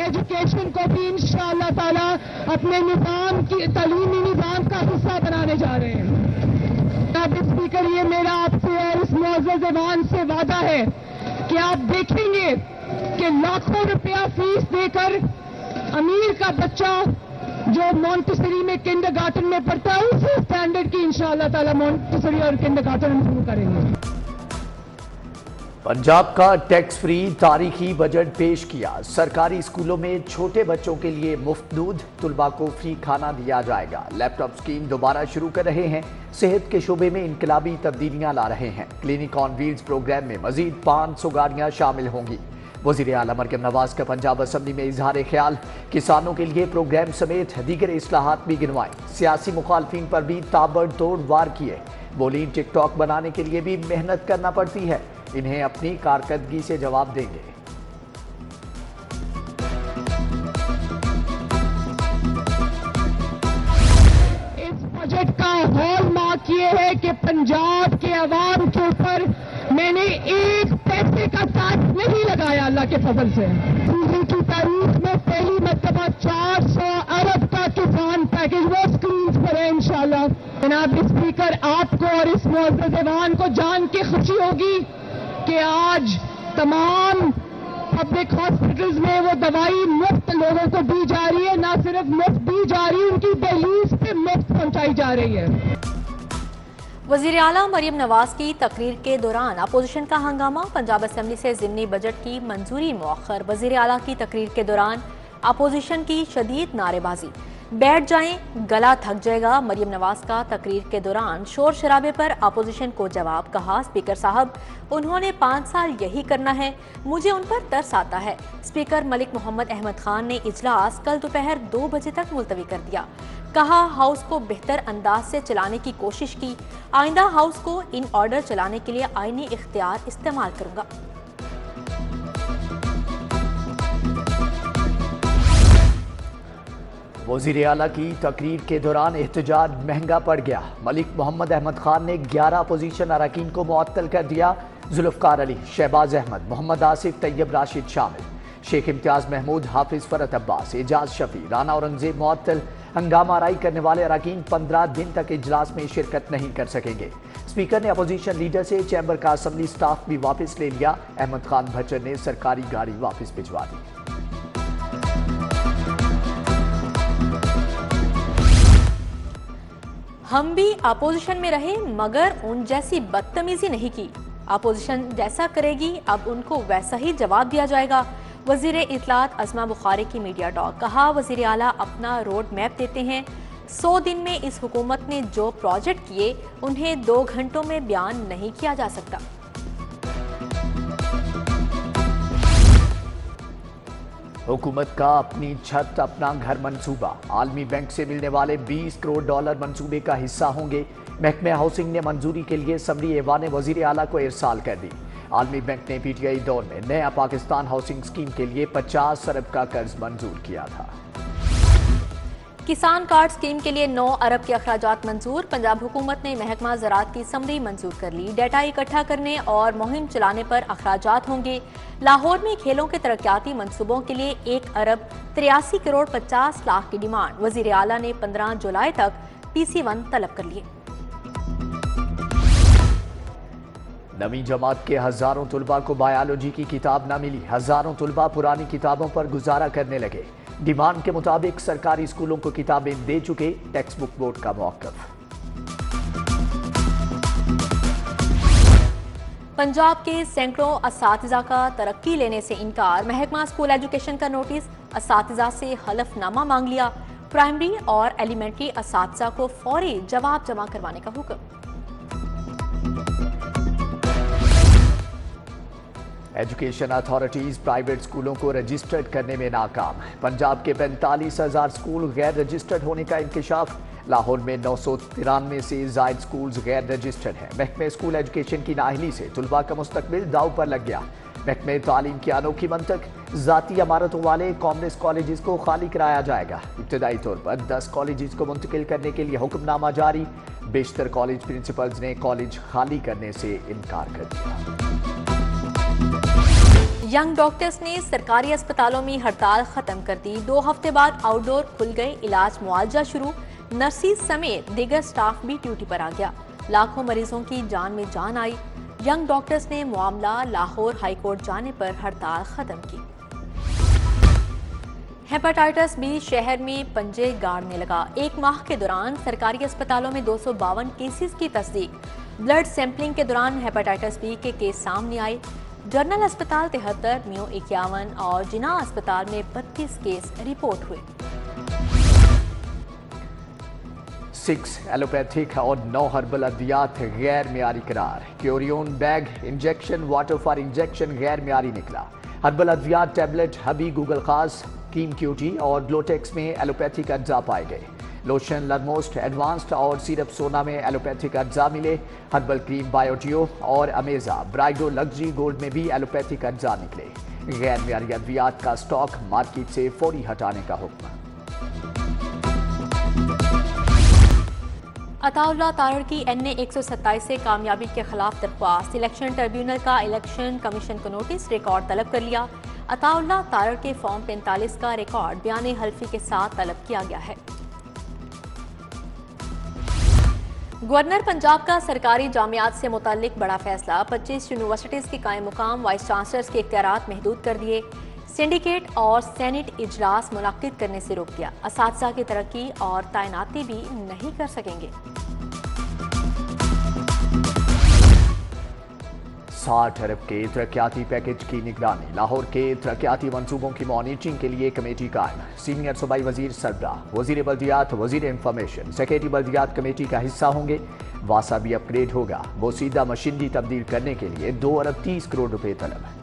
Education کو بھی انشاءاللہ تعالیٰ اپنے نظام کی تعلیمی نظام کا حصہ بنانے جا رہے ہیں۔ جناب اسپیکر، یہ میرا آپ سے اور اس معزز ایوان سے وعدہ ہے کہ آپ دیکھیں گے کہ لاکھوں روپیہ فیس دے کر امیر کا بچہ جو مونٹسری میں کنڈر گارٹن میں پڑھتا ہے اسی اسٹینڈرڈ کی انشاءاللہ تعالیٰ مونٹسری اور کنڈر گارٹن ہم شروع کریں گے۔ پنجاب کا ٹیکس فری تاریخی بجٹ پیش کیا۔ سرکاری اسکولوں میں چھوٹے بچوں کے لیے مفت دودھ، طلباء کو فری کھانا دیا جائے گا۔ لیپ ٹاپ اسکیم دوبارہ شروع کر رہے ہیں۔ صحت کے شعبے میں انقلابی تبدیلیاں لا رہے ہیں۔ کلینک آن ویلز پروگرام میں مزید 500 گاڑیاں شامل ہوں گی۔ وزیر اعلیٰ مریم نواز کا پنجاب اسمبلی میں اظہار خیال، کسانوں کے لیے پروگرام سمیت دیگر اصلاحات بھی گنوائیں۔ سیاسی مخالفین پر بھی تابڑ توڑ وار کیے۔ بولیں ٹک ٹاک بنانے کے لیے بھی محنت کرنا پڑتی ہے، انہیں اپنی کارکردگی سے جواب دیں گے۔ اس بجٹ کا ہال مارک یہ ہے کہ پنجاب کے عوام کے اوپر میں نے ایک پیسے کا ٹیکس نہیں لگایا اللہ کے فضل سے۔ پوری کی تاریخ میں پہلی مرتبہ 400 ارب کا کسان پیکج وہ اسکرینز پر ہے انشاءاللہ۔ جناب اسپیکر، آپ کو اور اس معزز ایوان کو جان کے خوشی ہوگی کہ آج تمام پبلک ہاسپٹلز میں وہ دوائی مفت لوگوں کو دی جا رہی ہے، نہ صرف مفت دی جا رہی ہے، ان کی دہلیز پہ مفت پہنچائی جا رہی ہے۔ وزیر اعلیٰ مریم نواز کی تقریر کے دوران اپوزیشن کا ہنگامہ، پنجاب اسمبلی سے ضمنی بجٹ کی منظوری مؤخر۔ وزیر اعلیٰ کی تقریر کے دوران اپوزیشن کی شدید نعرے بازی، بیٹھ جائیں گلا تھک جائے گا۔ مریم نواز کا تقریر کے دوران شور شرابے پر اپوزیشن کو جواب، کہا اسپیکر صاحب انہوں نے 5 سال یہی کرنا ہے، مجھے ان پر ترس آتا ہے۔ اسپیکر ملک محمد احمد خان نے اجلاس کل دوپہر 2 بجے تک ملتوی کر دیا، کہا ہاؤس کو بہتر انداز سے چلانے کی کوشش کی، آئندہ ہاؤس کو ان آرڈر چلانے کے لیے آئینی اختیار استعمال کروں گا۔ وزیر اعلیٰ کی تقریر کے دوران احتجاج مہنگا پڑ گیا۔ ملک محمد احمد خان نے 11 اپوزیشن اراکین کو معطل کر دیا۔ ذوالفقار علی، شہباز احمد، محمد آصف، طیب راشد شامل۔ شیخ امتیاز محمود، حافظ فرحت عباس، اعجاز شفیع، رانا اورنگزیب معطل۔ ہنگامہ آرائی کرنے والے اراکین 15 دن تک اجلاس میں شرکت نہیں کر سکیں گے۔ اسپیکر نے اپوزیشن لیڈر سے چیمبر کا اسمبلی سٹاف بھی واپس لے لیا۔ احمد خان بھچر نے سرکاری گاڑی واپس بھجوا دی۔ ہم بھی اپوزیشن میں رہے مگر ان جیسی بدتمیزی نہیں کی، اپوزیشن جیسا کرے گی اب ان کو ویسا ہی جواب دیا جائے گا۔ وزیر اطلاعات عظمہ بخاری کی میڈیا ٹاک، کہا وزیر اعلیٰ اپنا روڈ میپ دیتے ہیں، 100 دن میں اس حکومت نے جو پروجیکٹ کیے انہیں 2 گھنٹوں میں بیان نہیں کیا جا سکتا۔ حکومت کا اپنی چھت اپنا گھر منصوبہ، عالمی بینک سے ملنے والے 20 کروڑ ڈالر منصوبے کا حصہ ہوں گے۔ محکمہ ہاؤسنگ نے منظوری کے لیے اسمبلی ایوان وزیر اعلیٰ کو ارسال کر دی۔ عالمی بینک نے پی ٹی آئی دور میں نیا پاکستان ہاؤسنگ اسکیم کے لیے 50 ارب کا قرض منظور کیا تھا۔ کسان کارڈ اسکیم کے لیے 9 ارب کے اخراجات منظور، پنجاب حکومت نے محکمہ زراعت کی سمری منظور کر لی۔ ڈیٹا اکٹھا کرنے اور مہم چلانے پر اخراجات ہوں گے۔ لاہور میں کھیلوں کے ترقیاتی منصوبوں کے لیے 1 ارب 83 کروڑ 50 لاکھ کی ڈیمانڈ، وزیر اعلیٰ نے 15 جولائی تک PC1 طلب کر لیے۔ نویں جماعت کے ہزاروں طلباء کو بایولوجی کی کتاب نہ ملی، ہزاروں طلباء پرانی کتابوں پر گزارا کرنے لگے۔ ڈیمانڈ کے مطابق سرکاری اسکولوں کو کتابیں دے چکے، ٹیکسٹ بک بورڈ کا موقف۔ پنجاب کے سینکڑوں اساتذہ کا ترقی لینے سے انکار، محکمہ اسکول ایجوکیشن کا نوٹس، اساتذہ سے حلف نامہ مانگ لیا، پرائمری اور ایلیمنٹری اساتذہ کو فوری جواب جمع کروانے کا حکم۔ ایجوکیشن اتھارٹیز پرائیویٹ اسکولوں کو رجسٹرڈ کرنے میں ناکام، پنجاب کے 45,000 اسکول غیر رجسٹرڈ ہونے کا انکشاف، لاہور میں 993 سے زائد اسکولز غیر رجسٹرڈ ہیں۔ محکمہ اسکول ایجوکیشن کی نااہلی سے طلباء کا مستقبل داؤ پر لگ گیا۔ محکمہ تعلیم کی انوکھی منطق، ذاتی عمارتوں والے کامرس کالجز کو خالی کرایا جائے گا۔ ابتدائی طور پر 10 کالجز کو منتقل کرنے کے لیے حکم نامہ جاری، بیشتر کالج پرنسپلز نے کالج خالی کرنے سے انکار کر دیا۔ ینگ ڈاکٹرز نے سرکاری اسپتالوں میں ہڑتال ختم کر دی 2 ہفتے بعد آؤٹ ڈور کھل گئے علاج معالجہ شروع نرسز سمیت دیگر سٹاف بھی ڈیوٹی پر آ گیا لاکھوں مریضوں کی جان میں جان آئی ینگ ڈاکٹرز نے معاملہ لاہور ہائی کورٹ جانے پر ہڑتال ختم کی ہیپاٹائٹس بی شہر میں پنجے گاڑنے لگا 1 ماہ کے دوران سرکاری اسپتالوں میں 252 کیسز کی تصدیق بلڈ سیمپلنگ کے دوران ہیپاٹائٹس بی کے کیس سامنے آئے جنرل اسپتال 73 میو 51 اور جناح اسپتال میں 32 کیس رپورٹ ہوئے 6 ایلوپیتھک اور 9 ہربل ادویات غیر معیاری قرار کیوریون bag injection water for injection غیر معیاری نکلا ہربل ادویات ٹیبلٹ ہبی گوگل خاص کیم کیوٹی اور گلوٹیکس میں ایلوپیتھک اجزاء پائے گئے لوشن لرموسٹ ایڈوانسڈ اور سیرپ سونا میں ایلوپیتھک اجزاء ملے ہربل کریم بایوٹیو اور امیزا برائڈو لگژری گولڈ میں بھی ایلوپیتھک اجزاء نکلے غیر معیاری ادویات کا سٹاک مارکیٹ سے فوری ہٹانے کا حکم عطا اللہ تارڑ کی NA 127 سے کامیابی کے خلاف درخواست الیکشن ٹریبیونل کا الیکشن کمیشن کو نوٹس ریکارڈ طلب کر لیا عطا اللہ تارڑ کے فارم 45 کا ریکارڈ بیان حلفی کے ساتھ طلب کیا گیا ہے گورنر پنجاب کا سرکاری جامعات سے متعلق بڑا فیصلہ 25 یونیورسٹیز کے قائم مقام وائس چانسلرز کے اختیارات محدود کر دیے سینڈیکیٹ اور سینٹ اجلاس منعقد کرنے سے روک دیا اساتذہ کی ترقی اور تعیناتی بھی نہیں کر سکیں گے 60 ارب کے ترقیاتی پیکج کی نگرانی لاہور کے ترقیاتی منصوبوں کی مانیٹرنگ کے لیے کمیٹی قائم سینئر صوبائی وزیر سربراہ وزیر بلدیات وزیر انفارمیشن سیکریٹری بلدیات کمیٹی کا حصہ ہوں گے واسا بھی اپ گریڈ ہوگا بوسیدہ مشینری تبدیل کرنے کے لیے 2 ارب 30 کروڑ روپے طلب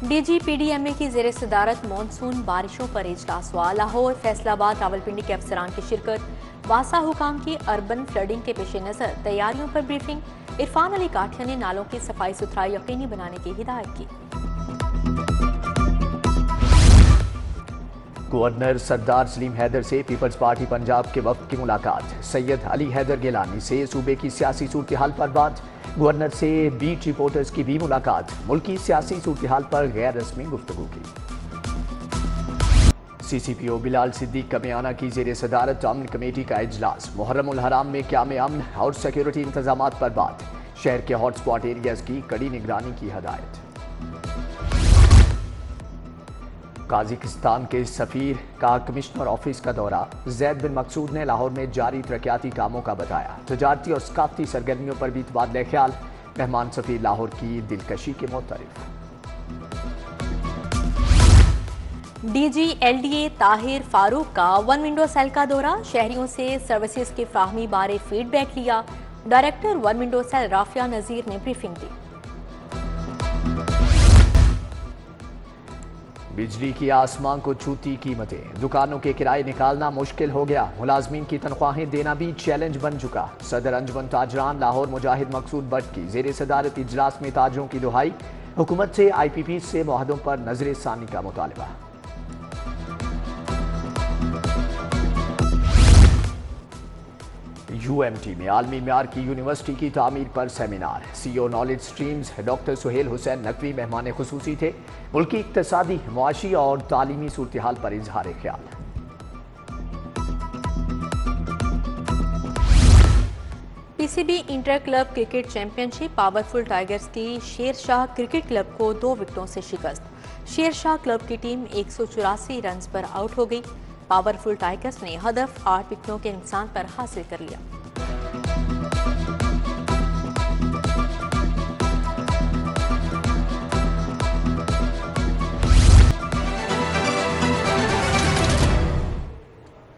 D G P D M A کی زیر صدارت مونسون بارشوں پر اجلاس ہوا لاہور فیصل آباد راولپنڈی کے افسران کی شرکت واسا حکام کی اربن فلڈنگ کے پیش نظر تیاریوں پر بریفنگ عرفان علی کاٹھیا نے نالوں کی صفائی ستھرائی یقینی بنانے کی ہدایت کی گورنر سردار سلیم حیدر سے پیپلز پارٹی پنجاب کے وفد کی ملاقات سید علی حیدر گیلانی سے صوبے کی سیاسی صورتحال پر بات گورنر سے بیٹ رپورٹرز کی بھی ملاقات ملکی سیاسی صورتحال پر غیر رسمی گفتگو کی سی سی پی او بلال صدیق کا میانہ کی زیر صدارت امن کمیٹی کا اجلاس محرم الحرام میں قیام امن اور سیکیورٹی انتظامات پر بات شہر کے ہاٹ سپاٹ ایریاز کی کڑی نگرانی کی ہدایت قازقستان کے سفیر کا کمشنر آفس کا دورہ زید بن مقصود نے لاہور میں جاری ترقیاتی کاموں کا بتایا تجارتی اور ثقافتی سرگرمیوں پر بھی تبادلہ خیال مہمان سفیر لاہور کی دلکشی کے معترف D G L D A Tahir Farooq کا 1 ونڈو سیل کا دورہ شہریوں سے سروسز کی فراہمی بارے فیڈ بیک لیا director 1 window cell Rafia Nazir نے بریفنگ دی بجلی کی آسمان کو چھوتی قیمتیں دکانوں کے کرائے نکالنا مشکل ہو گیا ملازمین کی تنخواہیں دینا بھی چیلنج بن چکا صدر انجمن تاجران لاہور مجاہد مقصود بٹ کی زیر صدارت اجلاس میں تاجروں کی دہائی حکومت سے آئی پی پی سے معاہدوں پر نظر ثانی کا مطالبہ یو ایم ٹی میں عالمی معیار کی یونیورسٹی کی تعمیر پر سیمینار سی او نالج سٹریمز ڈاکٹر سہیل حسین نقوی مہمان خصوصی تھے ملکی اقتصادی معاشی اور تعلیمی صورتحال پر اظہار خیال P C B inter club cricket championship powerful tigers کی شیر شاہ کرکٹ کلب کو 2 وکٹوں سے شکست شیر شاہ کلب کی ٹیم 184 رنز پر آؤٹ ہو گئی پاورفل ٹائگرز نے ہدف 8 وکٹوں کے نقصان پر حاصل کر لیا